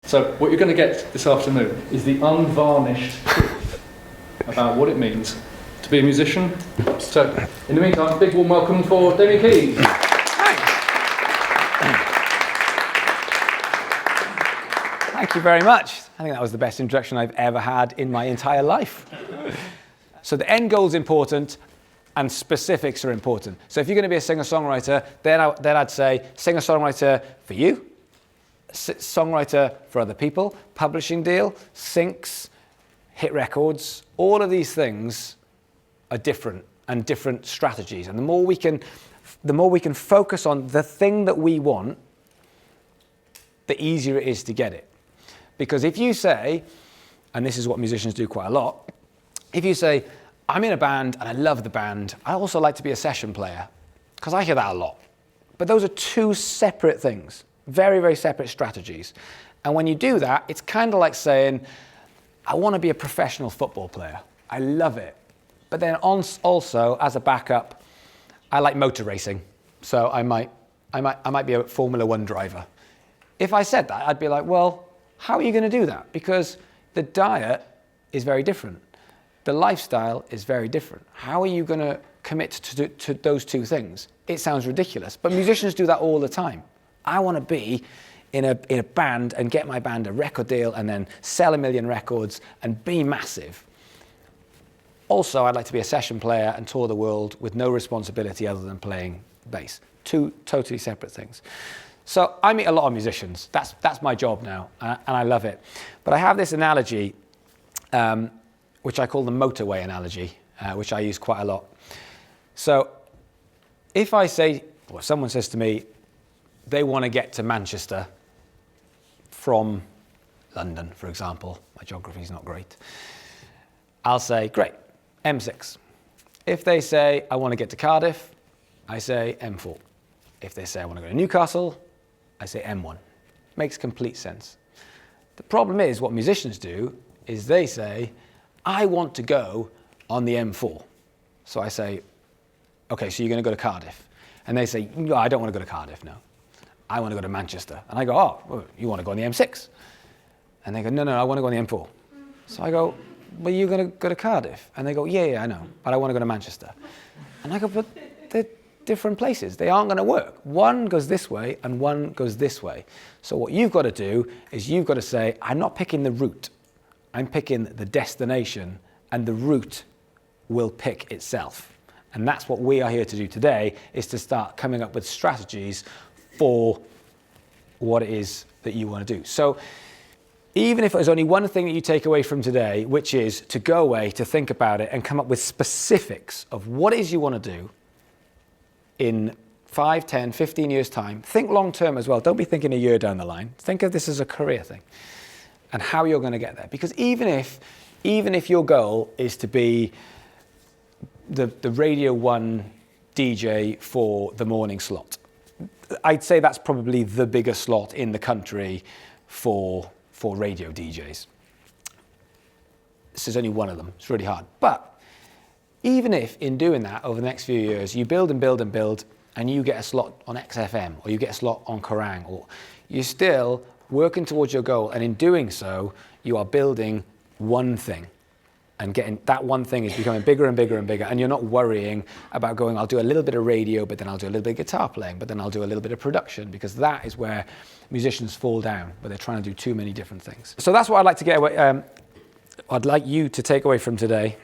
So what you're going to get this afternoon is the unvarnished truth about what it means to be a musician. So in the meantime, big warm welcome for Damian Keyes. Thank you very much. I think that was the best introduction I've ever had in my entire life. So the end goal is important and specifics are important. So if you're going to be a singer-songwriter, then I'd say singer-songwriter for you, songwriter for other people, publishing deal, syncs, hit records. All of these things are different and different strategies. And the more we can focus on the thing that we want, the easier it is to get it. Because if you say, and this is what musicians do quite a lot, if you say, I'm in a band and I love the band, I also like to be a session player, because I hear that a lot. But those are two separate things, very, very separate strategies. And when you do that, it's kind of like saying, I want to be a professional football player. I love it. But then also, as a backup, I like motor racing. So I might be a Formula One driver. If I said that, I'd be like, well, how are you going to do that? Because the diet is very different. The lifestyle is very different. How are you going to commit to those two things? It sounds ridiculous, but musicians do that all the time. I want to be in a band and get my band a record deal and then sell 1 million records and be massive. Also, I'd like to be a session player and tour the world with no responsibility other than playing bass. Two totally separate things. So I meet a lot of musicians. That's my job now, and I love it. But I have this analogy, which I call the motorway analogy, which I use quite a lot. So if I say, or someone says to me, they want to get to Manchester from London, for example. My geography is not great. I'll say, great, M6. If they say, I want to get to Cardiff, I say M4. If they say, I want to go to Newcastle, I say M1. Makes complete sense. The problem is, what musicians do is they say, I want to go on the M4. So I say, okay, so you're going to go to Cardiff. And they say, no, I don't want to go to Cardiff, no. I want to go to Manchester. And I go, oh, well, you want to go on the M6? And they go, no, I want to go on the M4. So I go, well, you're going to go to Cardiff? And they go, yeah, I know, but I want to go to Manchester. And I go, but they're different places. They aren't going to work. One goes this way and one goes this way. So what you've got to do is you've got to say, I'm not picking the route. I'm picking the destination, and the route will pick itself. And that's what we are here to do today, is to start coming up with strategies for what it is that you want to do. So even if there's only one thing that you take away from today, which is to go away, to think about it, and come up with specifics of what it is you want to do in 5, 10, 15 years' time. Think long term as well. Don't be thinking a year down the line. Think of this as a career thing and how you're going to get there. Because even if your goal is to be the Radio 1 DJ for the morning slot, I'd say that's probably the biggest slot in the country for radio DJs. This is only one of them. It's really hard. But even if in doing that over the next few years, you build and build and build, and you get a slot on XFM, or you get a slot on Kerrang, or you're still working towards your goal, and in doing so, you are building one thing. And getting that one thing is becoming bigger and bigger and bigger, and you're not worrying about going, I'll do a little bit of radio, but then I'll do a little bit of guitar playing, but then I'll do a little bit of production, because that is where musicians fall down, where they're trying to do too many different things. So that's what I'd like to get away, I'd like you to take away from today.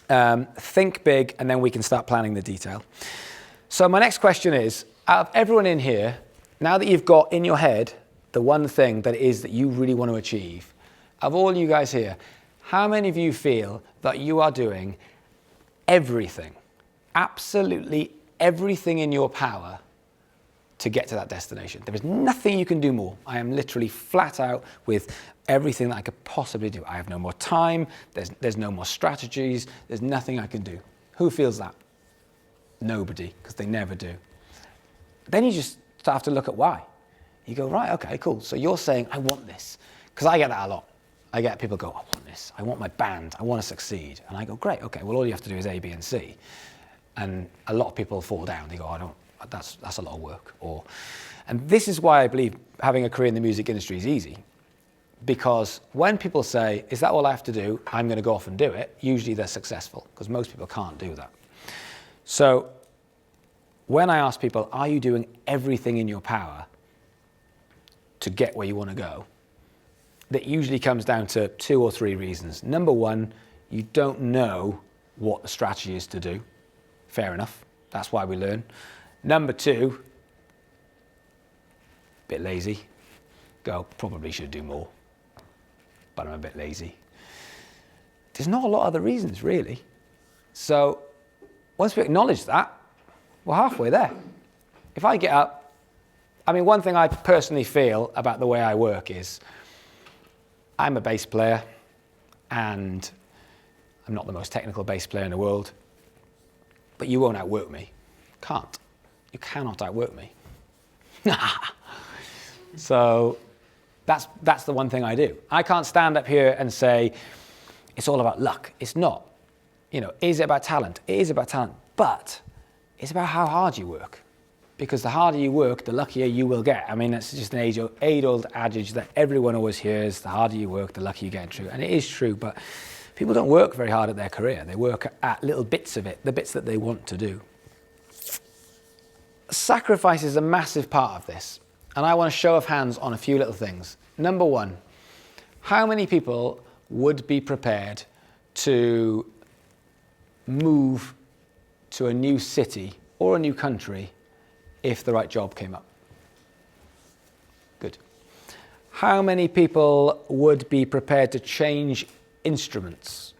Think big, and then we can start planning the detail. So my next question is, out of everyone in here, now that you've got in your head the one thing that it is that you really want to achieve, of all you guys here, how many of you feel that you are doing everything, absolutely everything in your power to get to that destination? There is nothing you can do more. I am literally flat out with everything that I could possibly do. I have no more time, there's no more strategies, there's nothing I can do. Who feels that? Nobody, because they never do. Then you just have to look at why. You go, right, okay, cool. So you're saying, I want this. Because I get that a lot. I get people go, I want this. I want my band. I want to succeed. And I go, great, okay, well, all you have to do is A, B, and C. And a lot of people fall down. They go, that's a lot of work. And this is why I believe having a career in the music industry is easy. because when people say, is that all I have to do? I'm going to go off and do it. Usually they're successful, because most people can't do that. So when I ask people, are you doing everything in your power to get where you want to go? That usually comes down to 2 or 3 reasons. Number one, you don't know what the strategy is to do. Fair enough. That's why we learn. Number 2, bit lazy. Go, probably should do more, but I'm a bit lazy. There's not a lot of other reasons, really. So once we acknowledge that, we're halfway there. If I get up, I mean, one thing I personally feel about the way I work is I'm a bass player, and I'm not the most technical bass player in the world, but you won't outwork me. Can't. You cannot outwork me. So that's the one thing I do. I can't stand up here and say, it's all about luck. It's not. You know, is it about talent? It is about talent, but it's about how hard you work. Because the harder you work, the luckier you will get. I mean, that's just an age-old adage that everyone always hears. The harder you work, the luckier you get. True, and it is true, but people don't work very hard at their career. They work at little bits of it, the bits that they want to do. Sacrifice is a massive part of this. And I want a show of hands on a few little things. Number one, how many people would be prepared to move to a new city or a new country if the right job came up? Good. How many people would be prepared to change instruments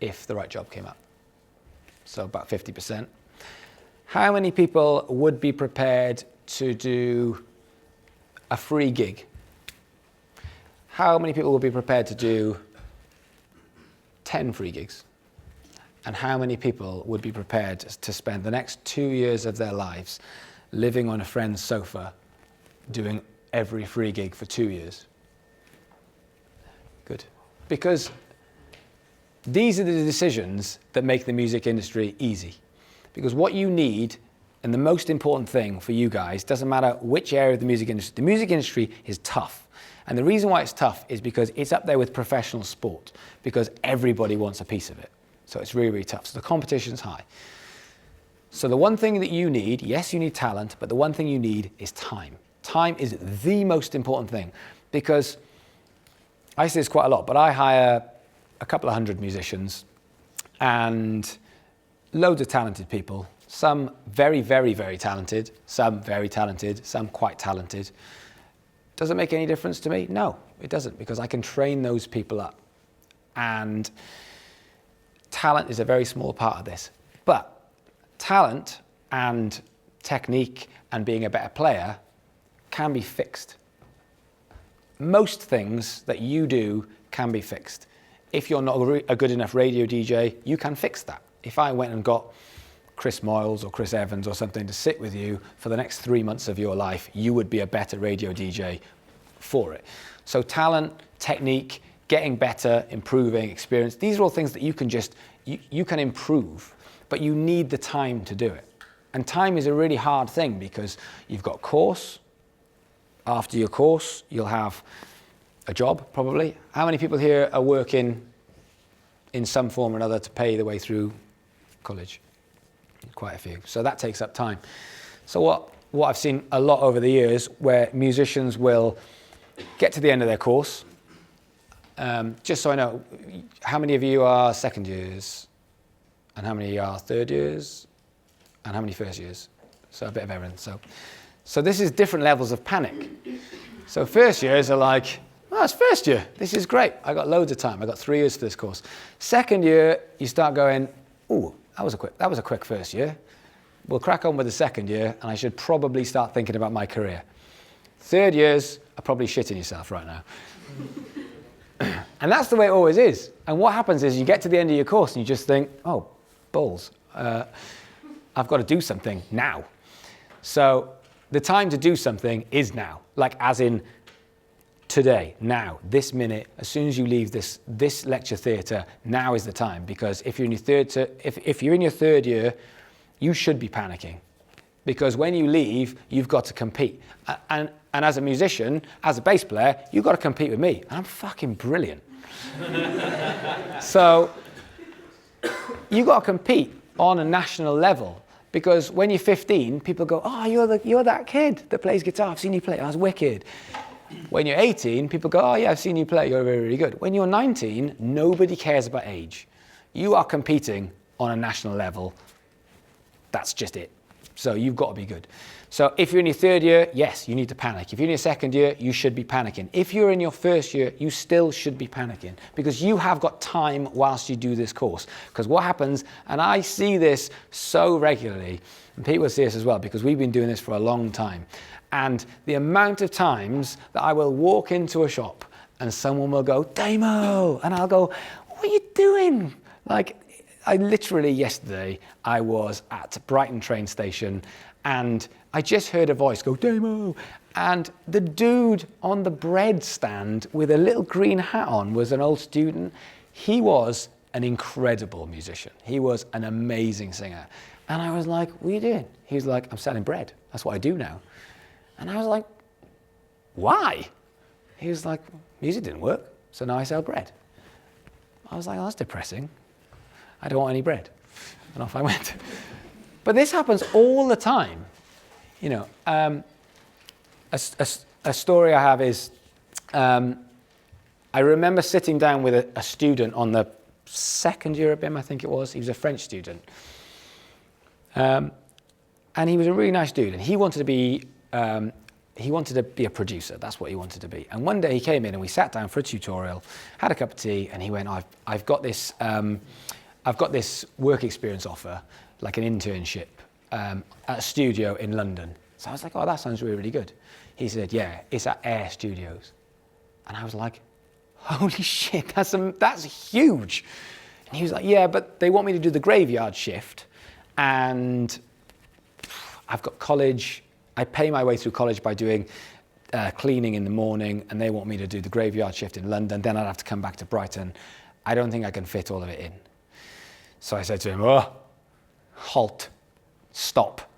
if the right job came up? So about 50%. How many people would be prepared to do a free gig? How many people would be prepared to do 10 free gigs? And how many people would be prepared to spend the next 2 years of their lives living on a friend's sofa doing every free gig for 2 years? Good. Because these are the decisions that make the music industry easy. Because what you need, and the most important thing for you guys, doesn't matter which area of the music industry is tough. And the reason why it's tough is because it's up there with professional sport, because everybody wants a piece of it. So it's really, really tough. So the competition's high. So the one thing that you need, yes, you need talent, but the one thing you need is time. Time is the most important thing, because I say this quite a lot, but I hire a couple of 100 musicians and loads of talented people. Some very, very, very talented, some very talented, some quite talented. Does it make any difference to me? No, it doesn't, because I can train those people up. And talent is a very small part of this. But talent and technique and being a better player can be fixed. Most things that you do can be fixed. If you're not a good enough radio DJ, you can fix that. If I went and got Chris Moyles or Chris Evans or something to sit with you for the next 3 months of your life, you would be a better radio DJ for it. So talent, technique, getting better, improving, experience, these are all things that you can just, you can improve, but you need the time to do it. And time is a really hard thing, because you've got course. After your course, you'll have a job, probably. How many people here are working in some form or another to pay the way through college? Quite a few. So that takes up time. So what I've seen a lot over the years, where musicians will get to the end of their course. Just so I know, how many of you are second years? And how many are third years? And how many first years? So a bit of everything. So this is different levels of panic. So first years are like, oh, it's first year. This is great. I got loads of time. I got 3 years for this course. Second year, you start going, ooh, that was a quick first year. We'll crack on with the second year, and I should probably start thinking about my career. Third years are probably shitting yourself right now. And that's the way it always is. And what happens is you get to the end of your course and you just think, oh, balls. I've got to do something now. So the time to do something is now, like as in today, now, this minute, as soon as you leave this lecture theatre, now is the time. Because if you're in your third year, you should be panicking, because when you leave, you've got to compete. And And as a musician, as a bass player, you've got to compete with me. And I'm fucking brilliant. So you've got to compete on a national level. Because when you're 15, people go, oh, you're that kid that plays guitar. I've seen you play. That's wicked. When you're 18, people go, oh, yeah, I've seen you play. You're really, really good. When you're 19, nobody cares about age. You are competing on a national level. That's just it. So you've got to be good. So if you're in your third year, yes, you need to panic. If you're in your second year, you should be panicking. If you're in your first year, you still should be panicking because you have got time whilst you do this course. Because what happens, and I see this so regularly, and people see this as well because we've been doing this for a long time, and the amount of times that I will walk into a shop and someone will go, Damo, and I'll go, what are you doing? Like, I literally, yesterday, I was at Brighton train station and I just heard a voice go, Damo, and the dude on the bread stand with a little green hat on was an old student. He was an incredible musician. He was an amazing singer. And I was like, what are you doing? He was like, I'm selling bread. That's what I do now. And I was like, why? He was like, music didn't work, so now I sell bread. I was like, oh, that's depressing. I don't want any bread. And off I went. But this happens all the time. You know, a story I have is, I remember sitting down with a student on the second year at BIMM, I think it was. He was a French student. And he was a really nice dude. And he wanted to be a producer. That's what he wanted to be. And one day he came in and we sat down for a tutorial, had a cup of tea, and he went, I've got this work experience offer, like an internship, at a studio in London. So I was like, oh, that sounds really, really good. He said, yeah, it's at Air Studios. And I was like, holy shit, that's huge. And he was like, yeah, but they want me to do the graveyard shift. And I've got college. I pay my way through college by doing cleaning in the morning, and they want me to do the graveyard shift in London. Then I'd have to come back to Brighton. I don't think I can fit all of it in. So I said to him, oh, halt, stop.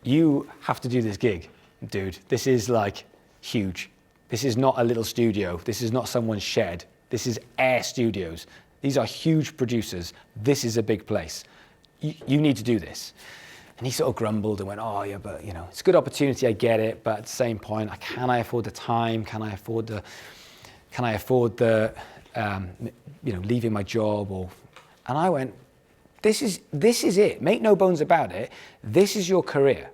You have to do this gig, dude. This is like huge. This is not a little studio. This is not someone's shed. This is Air Studios. These are huge producers. This is a big place. You need to do this. And he sort of grumbled and went, oh yeah, but you know, it's a good opportunity, I get it, but at the same point, can I afford the time? Can I afford the leaving my job? And I went, this is it. Make no bones about it. This is your career.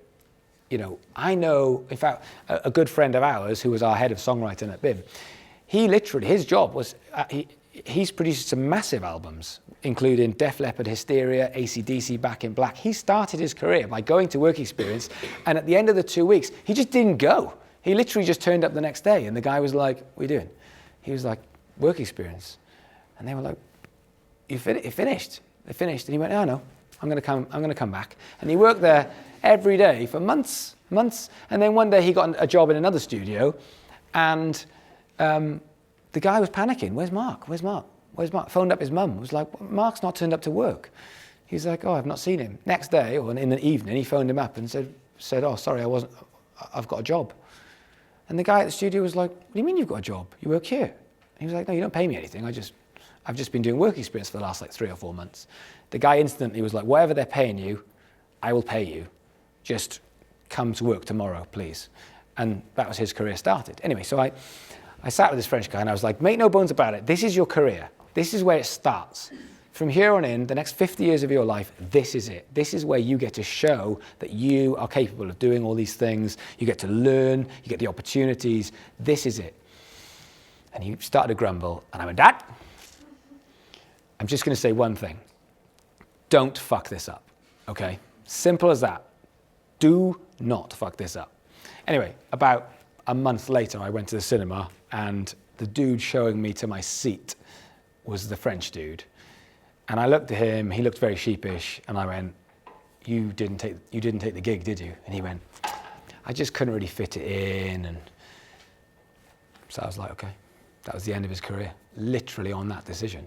You know, I know, in fact, a good friend of ours who was our head of songwriting at BIMM, he literally, his job was, he's produced some massive albums, including Def Leppard, Hysteria, AC/DC, Back in Black. He started his career by going to work experience, and at the end of the 2 weeks, he just didn't go. He literally just turned up the next day, and the guy was like, what are you doing? He was like, work experience. And they were like, you finished? They finished, and he went, oh no, I'm going to come back. And he worked there every day for months, and then one day he got a job in another studio, and the guy was panicking. Where's Mark? Phoned up his mum. Was like, Mark's not turned up to work. He's like, oh, I've not seen him. Next day, or in the evening, he phoned him up and said, oh, sorry, I've got a job. And the guy at the studio was like, what do you mean you've got a job? You work here. And he was like, no, you don't pay me anything. I've just been doing work experience for the last 3 or 4 months. The guy instantly was like, whatever they're paying you, I will pay you. Just come to work tomorrow, please. And that was his career started. Anyway, so I sat with this French guy and I was like, make no bones about it. This is your career. This is where it starts. From here on in, the next 50 years of your life, this is it. This is where you get to show that you are capable of doing all these things. You get to learn, you get the opportunities. This is it. And he started to grumble. And I went, Dad, I'm just going to say one thing. Don't fuck this up, okay? Simple as that. Do not fuck this up. Anyway, about a month later, I went to the cinema, and the dude showing me to my seat was the French dude. And I looked at him, he looked very sheepish, and I went, you didn't take the gig, did you? And he went, I just couldn't really fit it in. And so I was like, okay. That was the end of his career, literally on that decision.